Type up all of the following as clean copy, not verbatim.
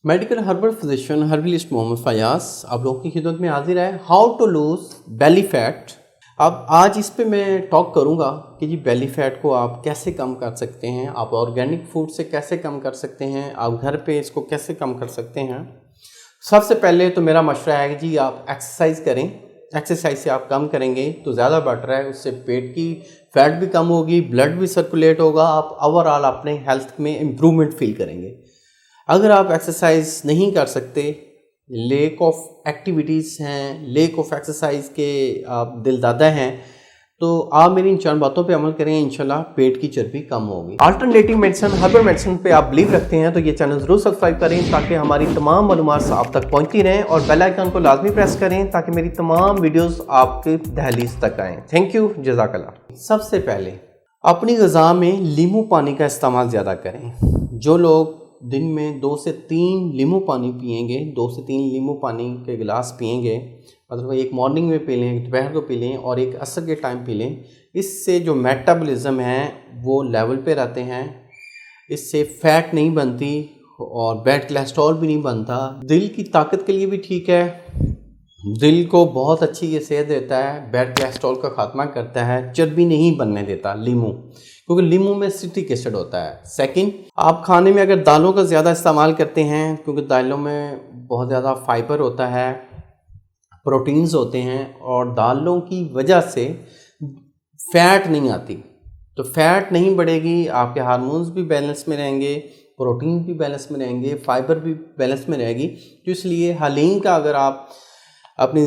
Medical herbal physician herbalist Mohammad Fayaz आप लोगों की खिदमत में हाजिर है। How to lose belly fat. अब आज इस पे मैं टॉक करूंगा कि जी बेली फैट को आप कैसे कम कर सकते हैं, आप ऑर्गेनिक फूड से कैसे कम कर सकते हैं, आप घर पे इसको कैसे कम कर सकते हैं। सबसे पहले तो मेरा मशवरा है कि जी आप एक्सरसाइज करें। एक्सरसाइज से आप कम करेंगे तो ज़्यादा बेटर है, उससे पेट की फैट भी कम होगी, ब्लड भी सर्कुलेट होगा, आप ओवरऑल अपने हेल्थ में इम्प्रूवमेंट फील करेंगे। अगर आप एक्सरसाइज नहीं कर सकते, लेक ऑफ एक्टिविटीज़ हैं, लेक ऑफ एक्सरसाइज के आप दिलदादा हैं, तो आप मेरी इन 4 बातों पे अमल करें, इंशाल्लाह पेट की चर्बी कम होगी। अल्टरनेटिव मेडिसिन हर्बल मेडिसिन पे आप बिलीव रखते हैं तो ये चैनल ज़रूर सब्सक्राइब करें ताकि हमारी तमाम मालूमात आप तक पहुंचती रहें, और बेल आइकन को लाजमी प्रेस करें ताकि मेरी तमाम वीडियोस आपके दहलीज तक आएँ। थैंक यू, जज़ाकल्लाह। सबसे पहले अपनी ग़िज़ा में नींबू पानी का इस्तेमाल ज़्यादा करें। जो लोग दिन में 2 से 3 नींबू पानी पिएंगे, 2 से 3 नींबू पानी के गिलास पिएंगे, मतलब एक मॉर्निंग में पी लें, दोपहर को पी लें और एक असर के टाइम पी लें, इससे जो मेटाबॉलिज्म है वो लेवल पे रहते हैं, इससे फैट नहीं बनती और बैड कोलेस्ट्रॉल भी नहीं बनता। दिल की ताकत के लिए भी ठीक है, दिल को बहुत अच्छी ये सेहत देता है, बैड कोलेस्ट्रॉल का खात्मा करता है, चर्बी नहीं बनने देता नींबू, क्योंकि नींबू में सिट्रिक एसिड होता है। सेकंड, आप खाने में अगर दालों का ज़्यादा इस्तेमाल करते हैं, क्योंकि दालों में बहुत ज़्यादा फाइबर होता है, प्रोटीन्स होते हैं, और दालों की वजह से फैट नहीं आती, तो फैट नहीं बढ़ेगी, आपके हार्मोन्स भी बैलेंस में रहेंगे, प्रोटीन भी बैलेंस में रहेंगे, फाइबर भी बैलेंस में रहेगी। तो इसलिए हलीम का अगर आप अपनी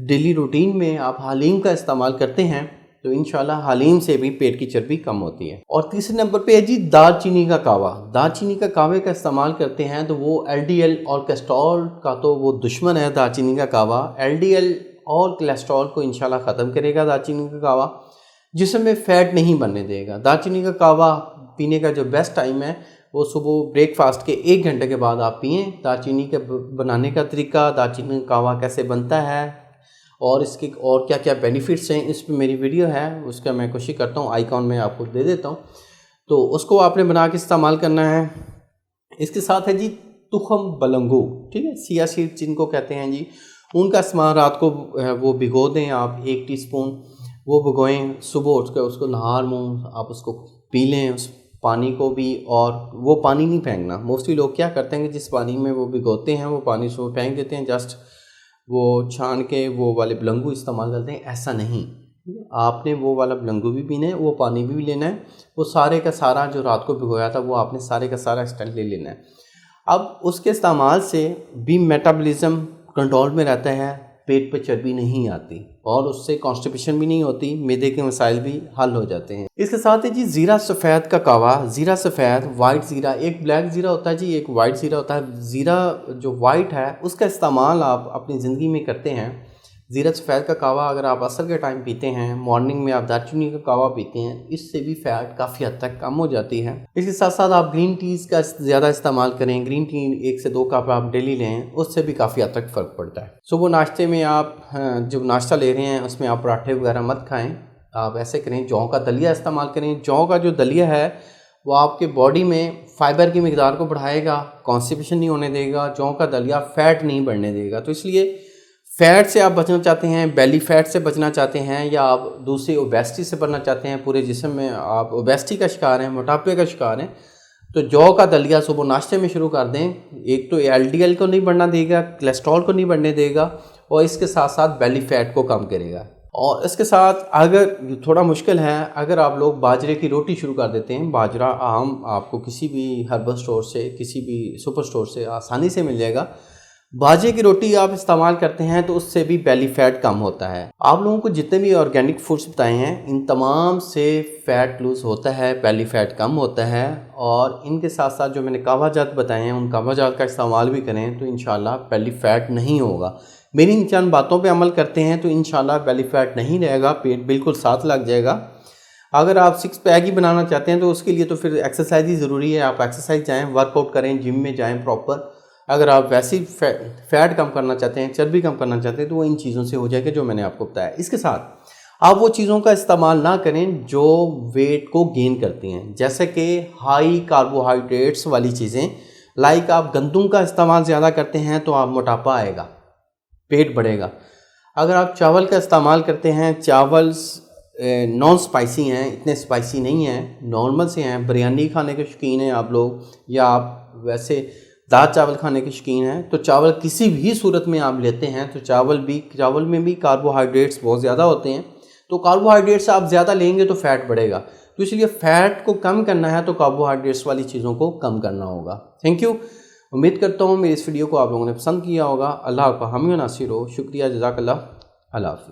डेली रूटीन में आप हलीम का इस्तेमाल करते हैं तो इंशाल्लाह हलीम से भी पेट की चर्बी कम होती है। और तीसरे नंबर पे है जी दालचीनी का कावा। दालचीनी का कावे का इस्तेमाल करते हैं तो वो एलडीएल और कोलेस्ट्रॉल का तो वो दुश्मन है दालचीनी का कावा। एलडीएल और कोलेस्ट्रॉल को इंशाल्लाह ख़त्म करेगा दालचीनी का कावा, जिसमें फ़ैट नहीं बनने देगा। दालचीनी का कावा पीने का जो बेस्ट टाइम है वो सुबह ब्रेकफास्ट के 1 घंटे के बाद आप पिएँ। दालचीनी के बनाने का तरीका, दालचीनी का कावा कैसे बनता है और इसके और क्या क्या बेनिफिट्स हैं, इस पर मेरी वीडियो है, उसका मैं कोशिश करता हूँ आइकॉन में आपको दे देता हूँ, तो उसको आपने बना के इस्तेमाल करना है। इसके साथ है जी तुखम बलंगो, ठीक है, सिया सीड जिनको कहते हैं जी, उनका इस्तेमाल रात को वो भिगो दें आप 1 टीस्पून, वो भिगोएं, सुबह उठ कर उसको नहार मुँह आप उसको पी लें, उस पानी को भी। और वो पानी नहीं फेंकना। मोस्टली लोग क्या करते हैं कि जिस पानी में वो भिगोते हैं वो पानी सुबह फेंक देते हैं, जस्ट वो छान के वो वाले बलंगू इस्तेमाल करते हैं। ऐसा नहीं, आपने वो वाला बलंगू भी पीना है, वो पानी भी लेना है, वो सारे का सारा जो रात को भिगोया था वो आपने सारे का सारा एक्सटेंट ले लेना है। अब उसके इस्तेमाल से भी मेटाबॉलिज्म कंट्रोल में रहता है, पेट पे चर्बी नहीं आती और उससे कॉन्स्टिपेशन भी नहीं होती, मैदे के मसाइल भी हल हो जाते हैं। इसके साथ है जी ज़ीरा सफ़ेद का कावा। ज़ीरा सफ़ेद, वाइट ज़ीरा, एक ब्लैक ज़ीरा होता है जी, एक वाइट ज़ीरा होता है। ज़ीरा जो वाइट है उसका इस्तेमाल आप अपनी ज़िंदगी में करते हैं। ज़ीरा सफ़ेद का कावा अगर आप असर के टाइम पीते हैं, मॉर्निंग में आप दालचीनी का कावा पीते हैं, इससे भी फैट काफ़ी हद तक कम हो जाती है। इसके साथ साथ आप ग्रीन टीज़ का ज़्यादा इस्तेमाल करें। ग्रीन टी 1 से 2 कप आप डेली लें, उससे भी काफ़ी हद तक फ़र्क पड़ता है। सुबह नाश्ते में आप जब नाश्ता ले रहे हैं उसमें आप पराठे वगैरह मत खाएँ, आप ऐसे करें, जौ का दलिया इस्तेमाल करें। जौ का जो दलिया है वो आपके बॉडी में फ़ाइबर की मिकदार को बढ़ाएगा, कॉन्स्टिपेशन नहीं होने देगा। जौ का दलिया फ़ैट नहीं बढ़ने देगा। तो इसलिए फ़ैट से आप बचना चाहते हैं, बेली फ़ैट से बचना चाहते हैं, या आप दूसरी ओबेसिटी से बचना चाहते हैं, पूरे जिस्म में आप ओबेसिटी का शिकार हैं, मोटापे का शिकार हैं, तो जौ का दलिया सुबह नाश्ते में शुरू कर दें। एक तो एलडीएल को नहीं बढ़ना देगा, कोलेस्ट्रॉल को नहीं बढ़ने देगा, और इसके साथ साथ बेली फ़ैट को कम करेगा। और इसके साथ अगर थोड़ा मुश्किल है, अगर आप लोग बाजरे की रोटी शुरू कर देते हैं, बाजरा आम आपको किसी भी हर्बल स्टोर से, किसी भी सुपर स्टोर से आसानी से मिल जाएगा। बाजरे की रोटी आप इस्तेमाल करते हैं तो उससे भी बेली फैट कम होता है। आप लोगों को जितने भी ऑर्गेनिक फूड्स बताए हैं इन तमाम से फ़ैट लूज़ होता है, बेली फैट कम होता है। और इनके साथ साथ जो मैंने कावाजात बताए हैं उन कावाजात का इस्तेमाल भी करें तो इंशाल्लाह बेली फैट नहीं होगा। मेरी इन चंद बातों पे अमल करते हैं तो इंशाल्लाह बेली फैट नहीं रहेगा, पेट बिल्कुल साथ लग जाएगा। अगर आप 6 पैक ही बनाना चाहते हैं तो उसके लिए तो फिर एक्सरसाइज ही ज़रूरी है। आप एक्सरसाइज जाएँ, वर्कआउट करें, जिम में जाएँ प्रॉपर। अगर आप वैसे ही फैट कम करना चाहते हैं, चर्बी कम करना चाहते हैं, तो वो इन चीज़ों से हो जाएगा जो मैंने आपको बताया। इसके साथ आप वो चीज़ों का इस्तेमाल ना करें जो वेट को गेन करती हैं, जैसे कि हाई कार्बोहाइड्रेट्स वाली चीज़ें लाइक आप गंदम का इस्तेमाल ज़्यादा करते हैं तो आप मोटापा आएगा, पेट बढ़ेगा। अगर आप चावल का इस्तेमाल करते हैं, चावल नॉन स्पाइसी हैं, इतने स्पाइसी नहीं हैं, नॉर्मल से हैं, बिरयानी खाने के शौकीन हैं आप लोग, या आप वैसे दाल चावल खाने के शौकीन हैं, तो चावल किसी भी सूरत में आप लेते हैं तो चावल में भी कार्बोहाइड्रेट्स बहुत ज़्यादा होते हैं। तो कार्बोहाइड्रेट्स आप ज़्यादा लेंगे तो फैट बढ़ेगा, तो इसलिए फ़ैट को कम करना है तो कार्बोहाइड्रेट्स वाली चीज़ों को कम करना होगा। Thank you. उम्मीद करता हूँ मेरी इस वीडियो को आप लोगों ने पसंद किया होगा। अल्लाह का हामी नासिर हो। शुक्रिया, जज़ाकल्लाह, अल्लाह हाफ़िज़।